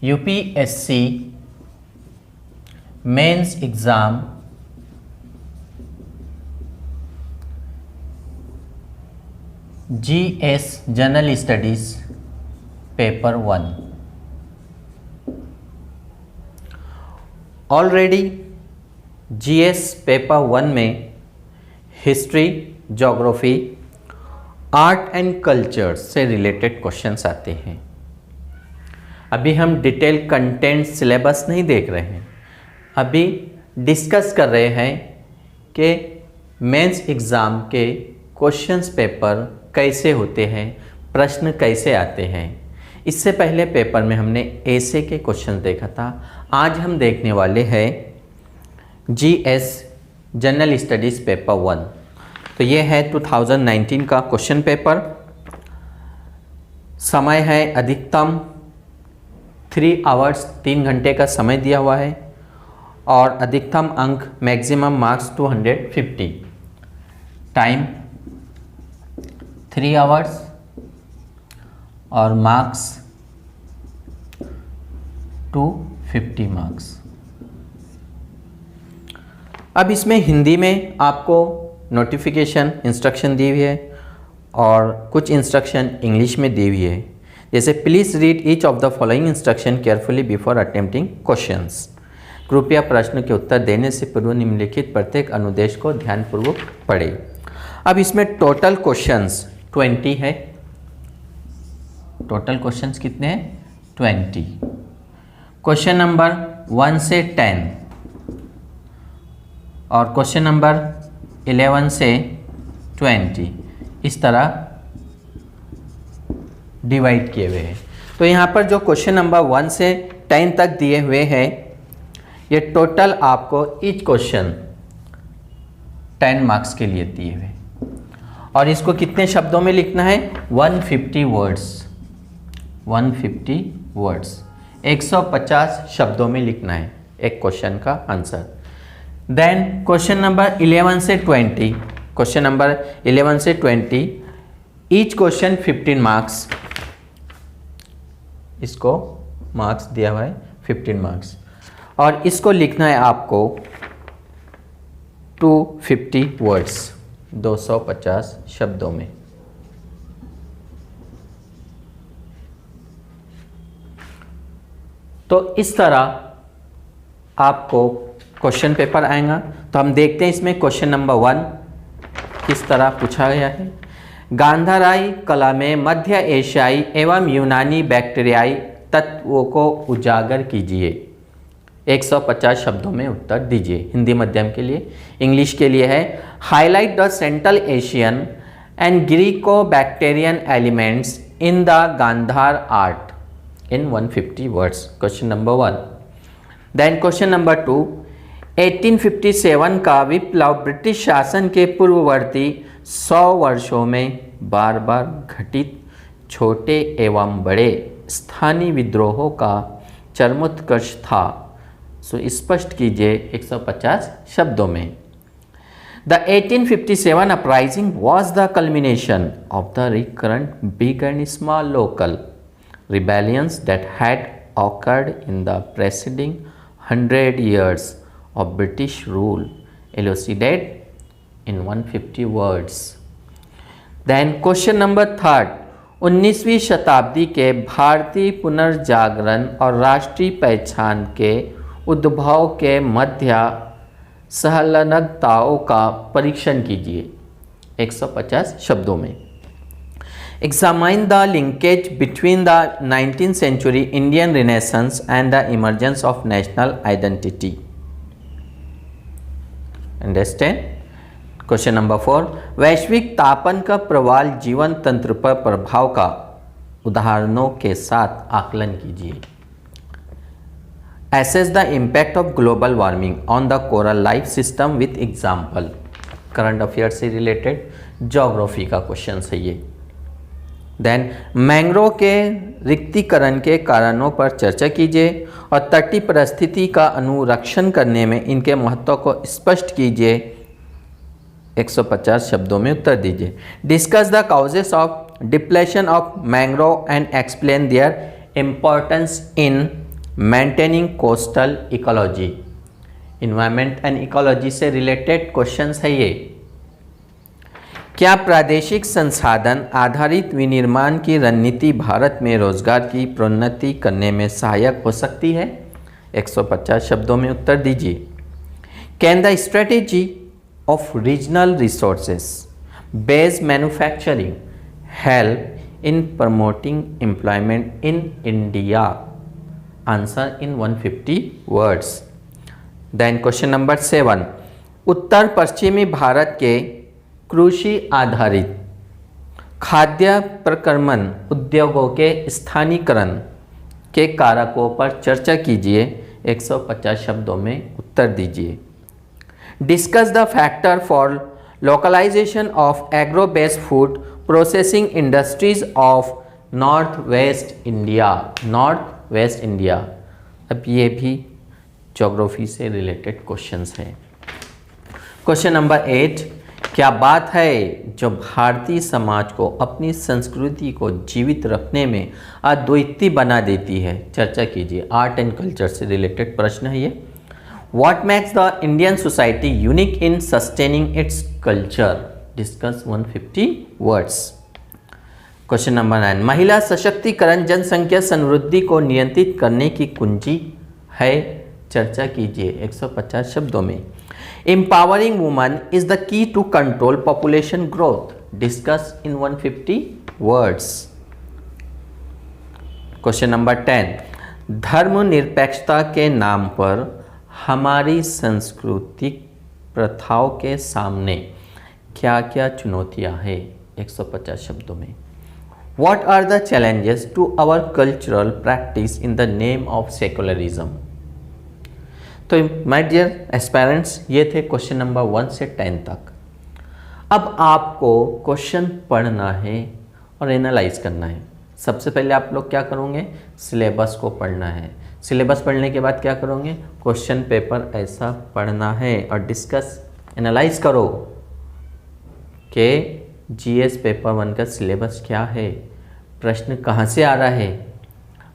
UPSC mains exam GS general studies paper 1। Already GS paper 1 में history, geography, art and culture से related questions आते हैं। अभी हम डिटेल कंटेंट सिलेबस नहीं देख रहे हैं, अभी डिस्कस कर रहे हैं कि मेंस एग्ज़ाम के क्वेश्चंस पेपर कैसे होते हैं, प्रश्न कैसे आते हैं। इससे पहले पेपर में हमने ऐसे के क्वेश्चन देखा था। आज हम देखने वाले हैं जीएस जनरल स्टडीज़ पेपर 1। तो ये है 2019 का क्वेश्चन पेपर। समय है अधिकतम 3 आवर्स, 3 घंटे का समय दिया हुआ है और अधिकतम अंक मैक्सिमम मार्क्स 250। टाइम 3 आवर्स और मार्क्स 250 मार्क्स। अब इसमें हिंदी में आपको नोटिफिकेशन इंस्ट्रक्शन दी हुई है और कुछ इंस्ट्रक्शन इंग्लिश में दी हुई है। जैसे please read each of the following instruction carefully before attempting questions. कृपया प्रश्न के उत्तर देने से पूर्व निम्नलिखित प्रत्येक अनुदेश को ध्यानपूर्वक पढ़ें। अब इसमें टोटल क्वेश्चंस 20 है। टोटल क्वेश्चंस कितने हैं? 20। क्वेश्चन नंबर 1 से 10 और क्वेश्चन नंबर 11 से 20 इस तरह डिवाइड किए हुए हैं। तो यहाँ पर जो क्वेश्चन नंबर 1 से 10 तक दिए हुए हैं, ये टोटल आपको ईच क्वेश्चन 10 मार्क्स के लिए दिए हुए और इसको कितने शब्दों में लिखना है? 150 वर्ड्स। 150 वर्ड्स 150 शब्दों में लिखना है एक क्वेश्चन का आंसर। देन क्वेश्चन नंबर 11 से 20, क्वेश्चन नंबर 11 से 20 ईच क्वेश्चन 15 मार्क्स। इसको मार्क्स दिया हुआ है 15 मार्क्स और इसको लिखना है आपको 250 वर्ड्स, 250 शब्दों में। तो इस तरह आपको क्वेश्चन पेपर आएगा। तो हम देखते हैं इसमें क्वेश्चन नंबर 1 किस तरह पूछा गया है। गांधाराई कला में मध्य एशियाई एवं यूनानी बैक्टीरियाई तत्वों को उजागर कीजिए। 150 शब्दों में उत्तर दीजिए। हिंदी माध्यम के लिए। इंग्लिश के लिए है highlight the central Asian and Greco Bactrian elements in the Gandhara art in 150 words. Question number 1। Then question number 2, 1857 का विप्लव ब्रिटिश शासन के पूर्ववर्ती 100 वर्षों में बार बार घटित छोटे एवं बड़े स्थानीय विद्रोहों का चरमोत्कर्ष था। सो स्पष्ट कीजिए 150 शब्दों में। The 1857 uprising was the culmination of the recurrent big and small local rebellions that had occurred in the preceding 100 years of British rule, elucidated in 150 words. Then question number 3, 19वीं शताब्दी के भारतीय पुनर्जागरण और राष्ट्रीय पहचान के उद्भव के मध्य संलग्नताओं का परीक्षण कीजिए 150 शब्दों में। Examine the linkage between the 19th century Indian Renaissance and the emergence of national identity. Understand? Question number 4, वैश्विक तापन का प्रवाल जीवन तंत्र पर प्रभाव का उदाहरणों के साथ आकलन कीजिए। Assess the impact of global warming on the coral life system with example. Current affair से रिलेटेड ज्योग्राफी का क्वेश्चन है ये। देन मैंग्रोव के रिक्तीकरण के कारणों पर चर्चा कीजिए और तटीय परिस्थिति का अनुरक्षण करने में इनके महत्व को स्पष्ट कीजिए 150 शब्दों में उत्तर दीजिए। Discuss the causes of depletion of mangrove and explain there importance in maintaining coastal ecology, environment and ecology से रिलेटेड क्वेश्चंस है ये। क्या प्रादेशिक संसाधन आधारित विनिर्माण की रणनीति भारत में रोजगार की प्रोन्नति करने में सहायक हो सकती है? 150 शब्दों में उत्तर दीजिए। Can the strategy of regional resources based manufacturing help in promoting employment in India? Answer in 150 words. Then question number 7, उत्तर पश्चिमी भारत के कृषि आधारित खाद्य प्रक्रमण उद्योगों के स्थानीयकरण के कारकों पर चर्चा कीजिए। 150 शब्दों में उत्तर दीजिए। Discuss the factor for localisation of agro based food processing industries of north west India. North west India, अब ये भी ज्योग्राफी से रिलेटेड क्वेश्चंस हैं। क्वेश्चन नंबर 8, क्या बात है जो भारतीय समाज को अपनी संस्कृति को जीवित रखने में अद्वितीय बना देती है? चर्चा कीजिए। आर्ट एंड कल्चर से रिलेटेड प्रश्न है ये। What makes the Indian society unique in sustaining its culture? Discuss 150 words. Question number 9, महिला सशक्तिकरण जनसंख्या समृद्धि को नियंत्रित करने की कुंजी है? चर्चा कीजिए 150 शब्दों में। Empowering woman is the key to control population growth. Discuss in 150 words. Question number 10, धर्मनिरपेक्षता के नाम पर हमारी सांस्कृतिक प्रथाओं के सामने क्या क्या चुनौतियां हैं? 150 शब्दों में। What are the challenges to our cultural practice in the name of secularism? तो माय डियर एस्पायरेंट्स, ये थे क्वेश्चन नंबर 1 से 10 तक। अब आपको क्वेश्चन पढ़ना है और एनालाइज करना है। सबसे पहले आप लोग क्या करोगे? सिलेबस को पढ़ना है। सिलेबस पढ़ने के बाद क्या करोगे? क्वेश्चन पेपर ऐसा पढ़ना है और डिस्कस एनालाइज करो कि जीएस पेपर 1 का सिलेबस क्या है, प्रश्न कहाँ से आ रहा है,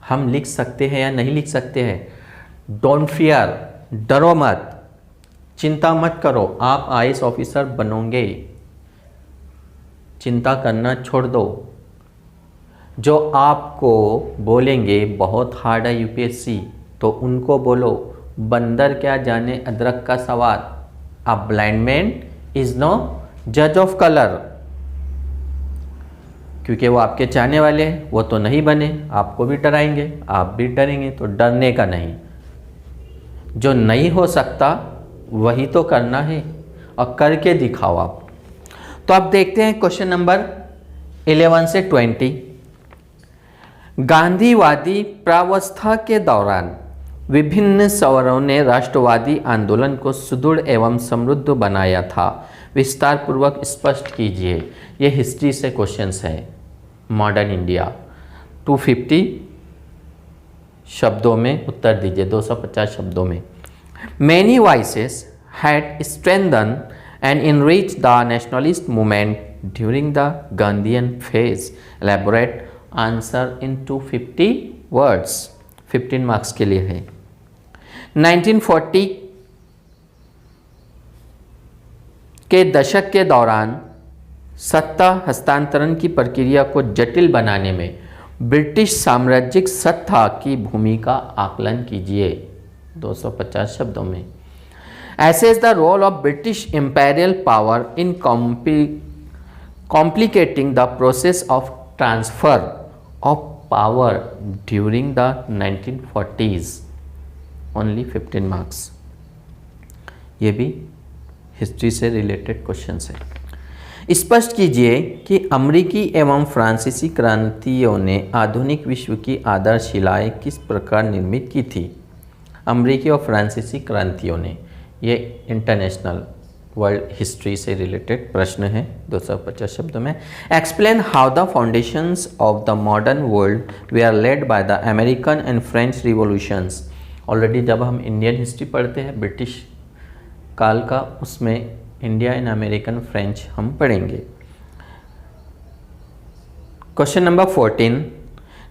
हम लिख सकते हैं या नहीं लिख सकते हैं। डोंट फियर, डरो मत, चिंता मत करो, आप आईएएस ऑफिसर बनोगे। चिंता करना छोड़ दो। जो आपको बोलेंगे बहुत हार्ड है यूपीएससी, तो उनको बोलो बंदर क्या जाने अदरक का सवाद। A blind man is no जज ऑफ कलर। क्योंकि वो आपके चाहने वाले हैं, वो तो नहीं बने, आपको भी डराएंगे, आप भी डरेंगे। तो डरने का नहीं, जो नहीं हो सकता वही तो करना है और करके दिखाओ आप। तो आप देखते हैं क्वेश्चन नंबर 11 से 20। गांधीवादी प्रावस्था के दौरान विभिन्न सवरों ने राष्ट्रवादी आंदोलन को सुदृढ़ एवं समृद्ध बनाया था। विस्तार पूर्वक स्पष्ट कीजिए। ये हिस्ट्री से क्वेश्चंस है। मॉडर्न इंडिया 250 शब्दों में उत्तर दीजिए। 250 शब्दों में। Many voices had strengthen and enrich the nationalist movement during the Gandhian phase. Elaborate answer in 250 words. 15 marks के लिए है। 1940 के दशक के दौरान सत्ता हस्तांतरण की प्रक्रिया को जटिल बनाने में ब्रिटिश साम्राज्यिक सत्ता की भूमिका आकलन कीजिए। 250 शब्दों में। Assess the role of British imperial power in complicating the process of transfer of power during the 1940s। Only 15 marks. ये भी हिस्ट्री से रिलेटेड क्वेश्चंस है। स्पष्ट कीजिए कि अमेरिकी एवं फ्रांसीसी क्रांतियों ने आधुनिक विश्व की आधारशिलाएं किस प्रकार निर्मित की थी। अमेरिकी और फ्रांसीसी क्रांतियों ने, ये इंटरनेशनल वर्ल्ड हिस्ट्री से रिलेटेड प्रश्न है। 250 शब्दों में। Explain how the foundations of the modern world were laid by the American and French revolutions. Already जब हम इंडियन हिस्ट्री पढ़ते हैं ब्रिटिश काल का, उसमें इंडिया एंड अमेरिकन फ्रेंच हम पढ़ेंगे। क्वेश्चन नंबर 14,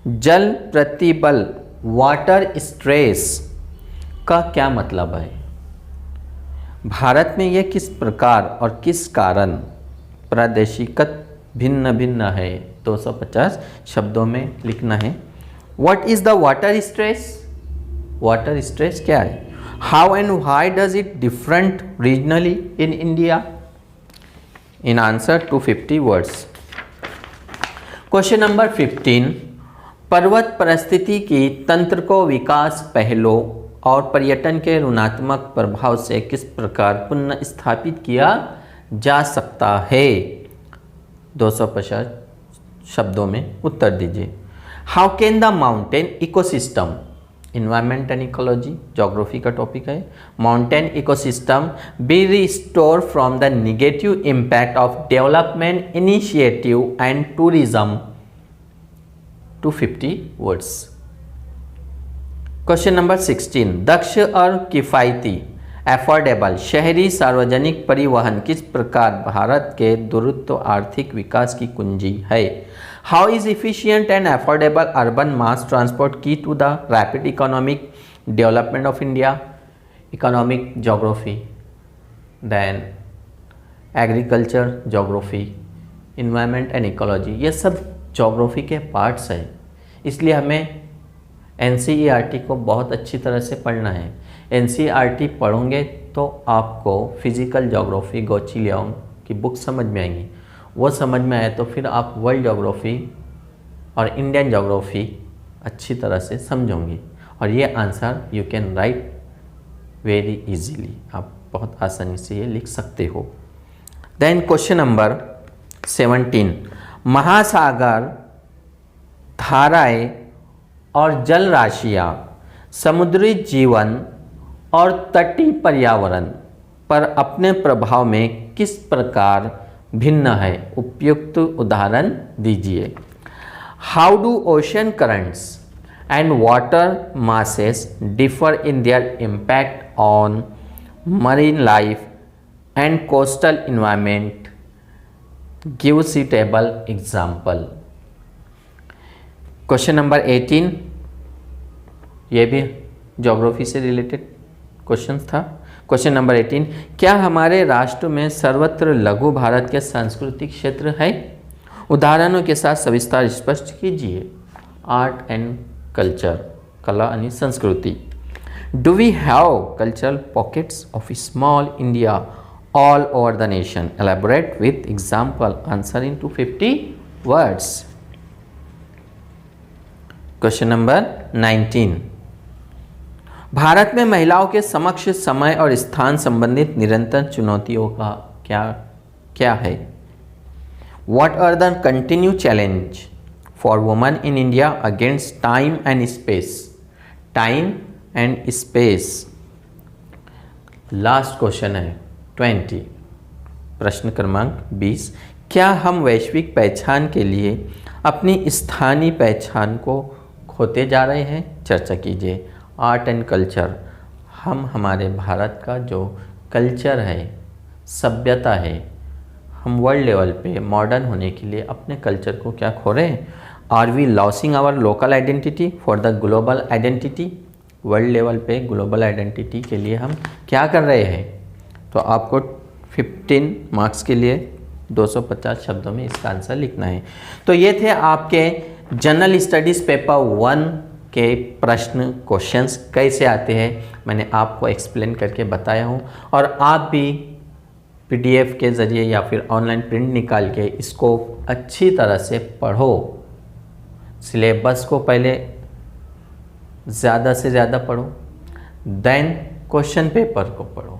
जल प्रतिबल वाटर स्ट्रेस का क्या मतलब है? भारत में यह किस प्रकार और किस कारण प्रादेशिकत भिन्न भिन्न है? 250 शब्दों में लिखना है। What is the water stress? Water stress क्या है? How and why does it different regionally in India? In answer to 50 words. Question number 15, पर्वत परिस्थिति की तंत्र को विकास पहलों और पर्यटन के ऋणात्मक प्रभाव से किस प्रकार पुनः स्थापित किया जा सकता है? 250 शब्दों में उत्तर दीजिए। How can the mountain ecosystem, environment and ecology geography का टॉपिक है, mountain ecosystem be restore from the negative impact of development initiative and tourism? 250 words. Question number 16, दक्ष और किफ़ायती एफोर्डेबल शहरी सार्वजनिक परिवहन किस प्रकार भारत के द्रुत आर्थिक विकास की कुंजी है? How is efficient and affordable urban mass transport key to the rapid economic development of India? Economic geography, then agriculture geography, environment and ecology, ये सब ज्योग्राफी के पार्ट्स हैं। इसलिए हमें NCERT को बहुत अच्छी तरह से पढ़ना है। NCERT पढ़ोगे तो आपको फिजिकल ज्योग्राफी गोची लियाओंग की बुक समझ में आएंगी। वो समझ में आए तो फिर आप वर्ल्ड ज्योग्राफी और इंडियन ज्योग्राफी अच्छी तरह से समझोंगी और ये answer you can write very easily, आप बहुत आसानी से ये लिख सकते हो। देन क्वेश्चन नंबर 17, महासागर, धाराएं और जल राशियाँ समुद्री जीवन और तटीय पर्यावरण पर अपने प्रभाव में किस प्रकार भिन्न है? उपयुक्त उदाहरण दीजिए। How do ocean currents and water masses differ in their impact on marine life and coastal environment? Give suitable example. Question number 18, ये भी ज्योग्राफी से रिलेटेड क्वेश्चन था। क्वेश्चन नंबर 18, क्या हमारे राष्ट्र में सर्वत्र लघु भारत के सांस्कृतिक क्षेत्र है? उदाहरणों के साथ सविस्तार स्पष्ट कीजिए। आर्ट एंड कल्चर, कला आणि संस्कृति। Do we have cultural pockets of small India all over the nation? Elaborate with example, answer in 250 words. Question number 19, भारत में महिलाओं के समक्ष समय और स्थान संबंधित निरंतर चुनौतियों का क्या है? What are the continue challenge for women in India against time and space? Time and space. Last question है 20, प्रश्न क्रमांक 20, क्या हम वैश्विक पहचान के लिए अपनी स्थानीय पहचान को खोते जा रहे हैं? चर्चा कीजिए। आर्ट एंड कल्चर, हम हमारे भारत का जो कल्चर है, सभ्यता है, हम वर्ल्ड लेवल पे मॉडर्न होने के लिए अपने कल्चर को क्या खो रहे हैं? Are we losing our local identity for the global identity? World level पे ग्लोबल आइडेंटिटी के लिए हम क्या कर रहे हैं? तो आपको 15 मार्क्स के लिए 250 शब्दों में इसका आंसर लिखना है। तो ये थे आपके जनरल स्टडीज़ पेपर 1 के प्रश्न, क्वेश्चंस कैसे आते हैं मैंने आपको एक्सप्लेन करके बताया हूँ। और आप भी PDF के ज़रिए या फिर ऑनलाइन प्रिंट निकाल के इसको अच्छी तरह से पढ़ो। सिलेबस को पहले ज़्यादा से ज़्यादा पढ़ो, देन क्वेश्चन पेपर को पढ़ो।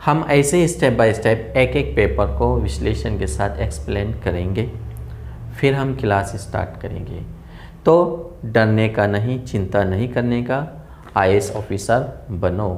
हम ऐसे ही स्टेप बाय स्टेप एक एक पेपर को विश्लेषण के साथ एक्सप्लेन करेंगे, फिर हम क्लास स्टार्ट करेंगे। तो डरने का नहीं, चिंता नहीं करने का, IAS ऑफिसर बनो।